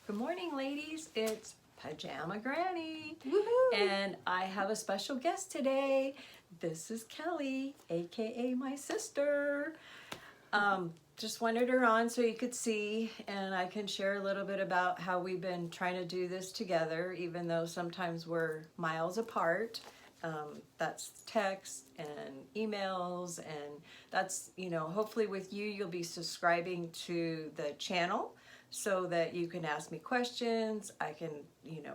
Good morning, ladies. It's Pajama Granny. Woohoo! And I have a special guest today. This is Kelly, aka my sister. Just wanted her on so you could see, and I can share a little bit about how we've been trying to do this together, even though sometimes we're miles apart. That's text and emails, and that's, hopefully with you, you'll be subscribing to the channel so that you can ask me questions. I can,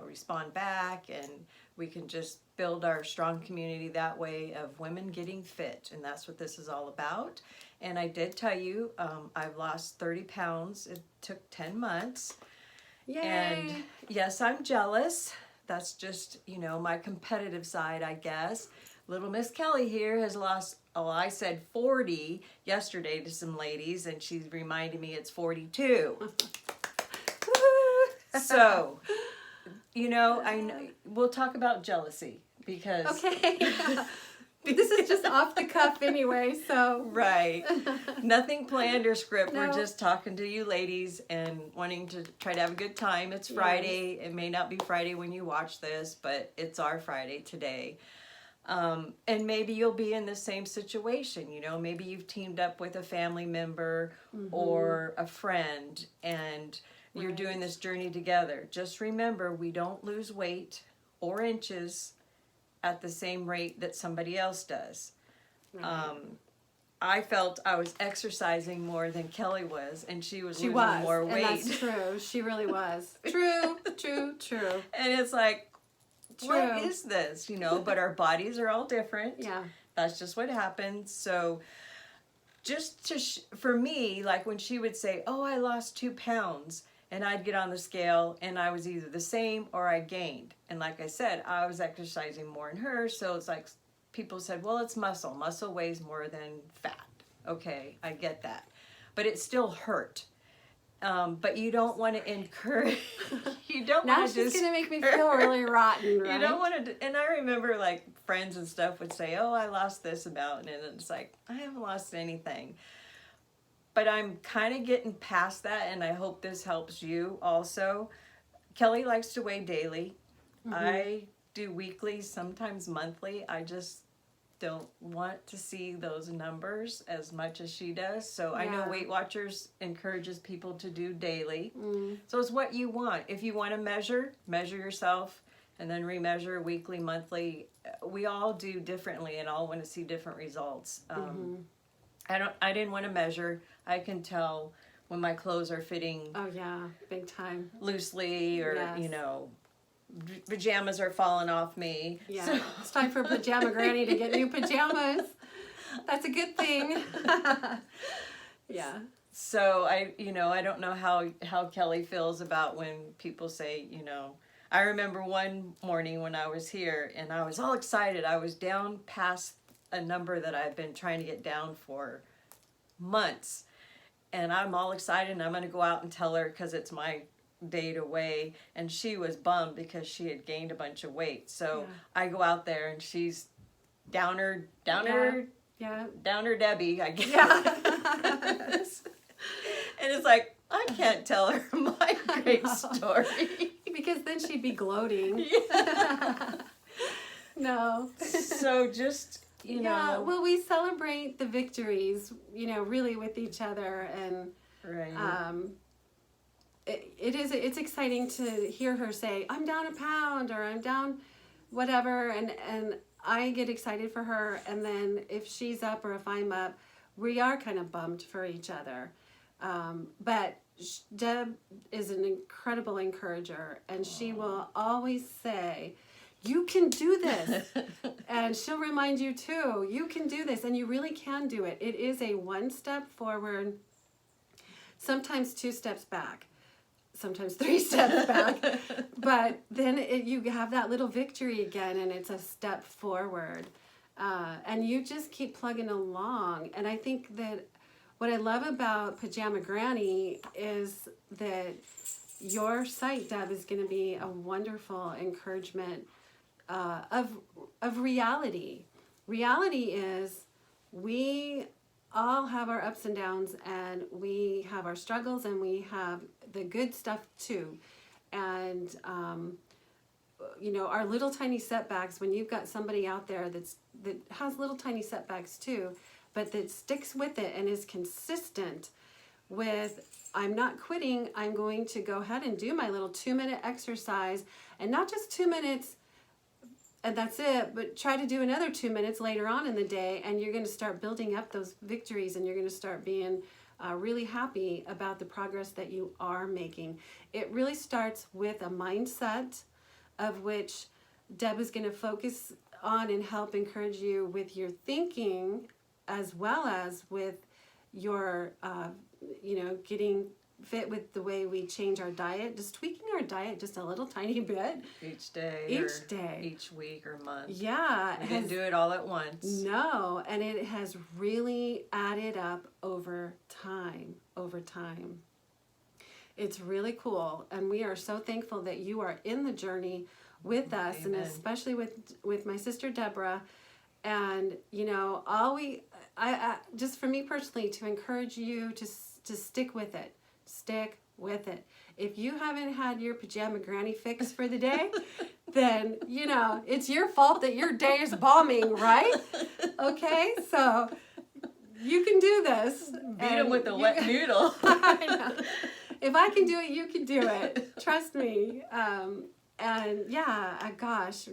respond back, and we can just build our strong community that way of women getting fit. And that's what this is all about. And I did tell you, I've lost 30 pounds. It took 10 months. Yay! And yes, I'm jealous. That's just, my competitive side, I guess. Little Miss Kelly here has lost, I said 40 yesterday to some ladies, and she's reminding me it's 42. So, I know we'll talk about jealousy because Okay. This is just off the cuff anyway, so. right, nothing planned or script. No. We're just talking to you ladies and wanting to try to have a good time. It's Friday. It may not be Friday when you watch this, but it's our Friday today. And maybe you'll be in the same situation. Maybe you've teamed up with a family member or a friend, and you're doing this journey together. Just remember, we don't lose weight or inches at the same rate that somebody else does. Right. I felt I was exercising more than Kelly was, and she was losing more weight. And that's true. She really was. True. And it's like, True. what is this? But our bodies are all different. Yeah. That's just what happens. So just for me, like when she would say, oh, I lost 2 pounds, and I'd get on the scale and I was either the same or I gained. And like I said, I was exercising more than her. So it's like people said, well, it's muscle. Muscle weighs more than fat. Okay, I get that. But it still hurt. But you don't want to encourage, you don't Now want to she's going to make me feel really rotten, right? You don't want to, and I remember like friends and stuff would say, oh, I lost this amount. And it's like, I haven't lost anything. But I'm kind of getting past that, and I hope this helps you also. Kelly likes to weigh daily. I do weekly, sometimes monthly. I just don't want to see those numbers as much as she does. So I know Weight Watchers encourages people to do daily. So it's what you want. If you want to measure yourself and then remeasure weekly, monthly. We all do differently and all want to see different results. I didn't want to measure. I can tell when my clothes are fitting Oh, yeah. Big time. loosely, or, Yes. pajamas are falling off me. Yeah. So, It's time for Pajama Granny to get new pajamas. That's a good thing. Yeah. so I don't know how Kelly feels about when people say, I remember one morning when I was here and I was all excited. I was down past a number that I've been trying to get down for months. And I'm all excited and I'm going to go out and tell her because it's my day to weigh. And she was bummed because she had gained a bunch of weight. So I go out there and she's downer Debbie, I guess. Yeah. And it's like, I can't tell her my great story. Because then she'd be gloating. No. So just, Yeah, well, we celebrate the victories, really with each other, and right. It's exciting to hear her say, I'm down a pound, or I'm down whatever, and I get excited for her, and then if she's up or if I'm up, we are kind of bummed for each other. But Deb is an incredible encourager, and she will always say, you can do this. And she'll remind you too, you can do this, and you really can do it. It is a 1 step forward, sometimes 2 steps back, sometimes 3 steps back. But then you have that little victory again, and it's a step forward. And you just keep plugging along. And I think that what I love about Pajama Granny is that your site, Deb, is going to be a wonderful encouragement of reality. Reality is we all have our ups and downs, and we have our struggles, and we have the good stuff too. And you know, our little tiny setbacks, when you've got somebody out there that has little tiny setbacks too, but that sticks with it and is consistent with, I'm not quitting, I'm going to go ahead and do my little 2-minute exercise, and not just 2 minutes and that's it, but try to do another 2 minutes later on in the day, and you're going to start building up those victories, and you're going to start being really happy about the progress that you are making. It really starts with a mindset, of which Deb is going to focus on and help encourage you with your thinking, as well as with your, you know, getting fit with the way we change our diet, just tweaking our diet just a little tiny bit. Each day. Each week or month. Yeah. We didn't do it all at once. No, and it has really added up over time. It's really cool, and we are so thankful that you are in the journey with us. Amen. And especially with my sister Deborah. And you know, I just for me personally, to encourage you to stick with it. Stick with it. If you haven't had your pajama granny fix for the day, then, you know, it's your fault that your day is bombing, right? Okay, so you can do this. Beat them with a wet noodle. I know. If I can do it, you can do it. Trust me. And yeah, gosh,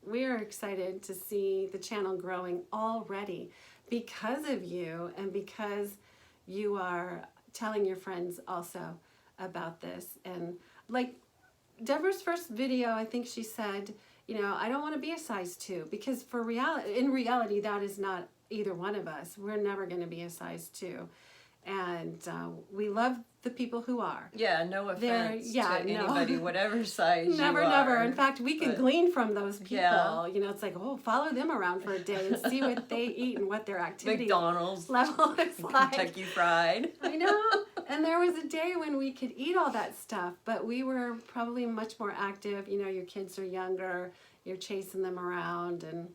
we are excited to see the channel growing already because of you, and because you are telling your friends also about this. And like Deborah's first video, I think she said, you know, I don't want to be a size 2, because in reality, that is not either one of us. We're never going to be a size 2. And we love the people who are. Yeah, no offense to anybody, whatever size never, you are. never. In fact, we can glean from those people. Yeah. You know, it's like, oh, follow them around for a day and see what they eat and what their activity McDonald's level is like. Kentucky Fried. I know. And there was a day when we could eat all that stuff, but we were probably much more active. You know, your kids are younger, you're chasing them around, and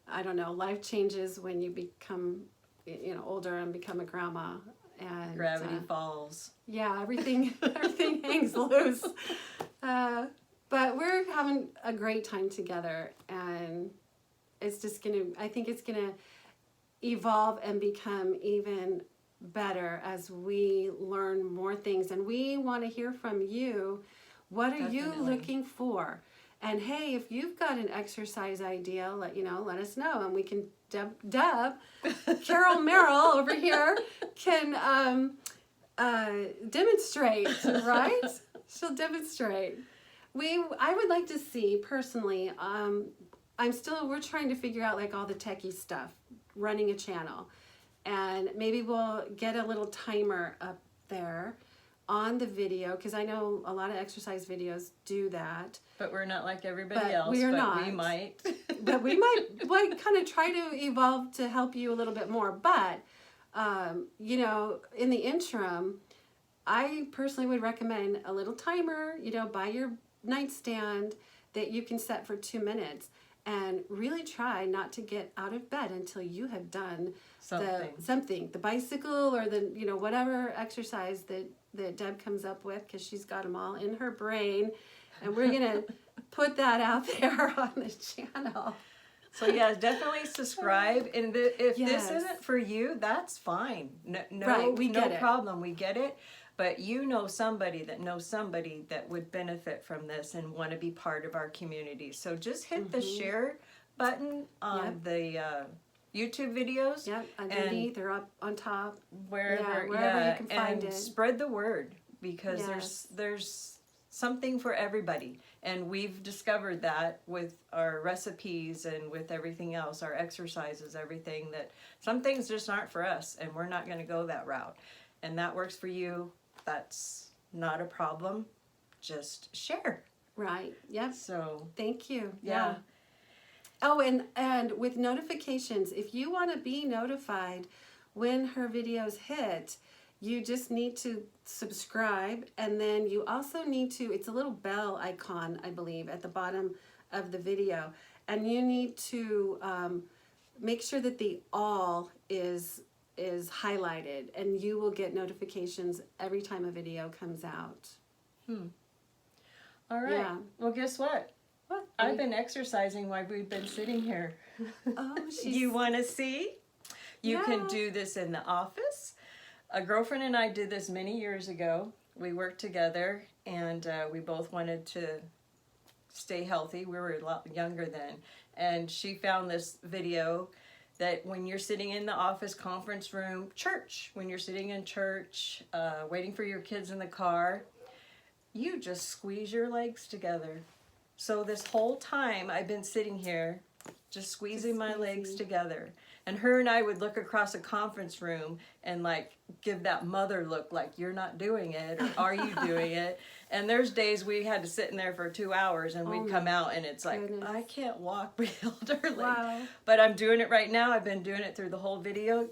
I don't know, life changes when you become, you know, older and become a grandma. And gravity falls. Yeah, everything hangs loose. But we're having a great time together, and it's just I think it's gonna evolve and become even better as we learn more things. And we want to hear from you. What are you looking for? And hey, if you've got an exercise idea, let us know, and we can Deb Carol Merrill over here can demonstrate, right? She'll demonstrate. I would like to see personally. We're trying to figure out like all the techie stuff, running a channel, and maybe we'll get a little timer up there on the video, because I know a lot of exercise videos do that. But we're not like everybody else. We might. But we might like kind of try to evolve to help you a little bit more. But you know, in the interim, I personally would recommend a little timer, you know, by your nightstand that you can set for 2 minutes, and really try not to get out of bed until you have done the bicycle or the, you know, whatever exercise that Deb comes up with, because she's got them all in her brain, and we're gonna put that out there on the channel. So yeah, definitely subscribe. And if this isn't for you, that's fine. No problem. We get it. But you know somebody that would benefit from this and want to be part of our community. So just hit the share button on the YouTube videos. Yep, underneath or up on top. Wherever you can find it. Spread the word, because there's something for everybody. And we've discovered that with our recipes and with everything else, our exercises, everything, that some things just aren't for us, and we're not going to go that route. And that works for you. That's not a problem. Just share. Right. Yep. So thank you. Yeah. Oh, and with notifications, if you want to be notified when her videos hit, you just need to subscribe, and then you also need to, it's a little bell icon, I believe, at the bottom of the video, and you need to make sure that the all is highlighted, and you will get notifications every time a video comes out. All right. Yeah. Well, guess what? What? I've been exercising while we've been sitting here. Oh, You want to see? You can Yeah. do this in the office. A girlfriend and I did this many years ago. We worked together, and we both wanted to stay healthy. We were a lot younger then. And she found this video that when you're sitting in the office, conference room, church, when you're sitting in church, waiting for your kids in the car, you just squeeze your legs together. So this whole time I've been sitting here just squeezing my legs together. And her and I would look across a conference room and like give that mother look like, you're not doing it, or are you doing it? And there's days we had to sit in there for 2 hours and we'd come out and it's like, goodness. I can't walk. We held our leg. Wow. But I'm doing it right now. I've been doing it through the whole video.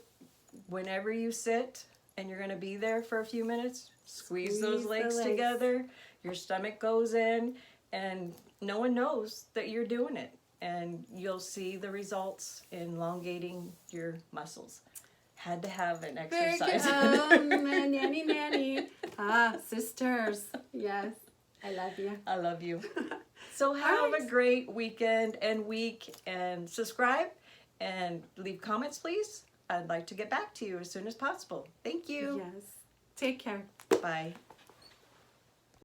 Whenever you sit and you're going to be there for a few minutes, squeeze those the legs legs. together. Your stomach goes in and no one knows that you're doing it. And you'll see the results in elongating your muscles. Had to have an Very good. exercise. Nanny. Ah, sisters. Yes. I love you. I love you. So have a great weekend and week, and subscribe and leave comments, please. I'd like to get back to you as soon as possible. Thank you. Yes. Take care. Bye.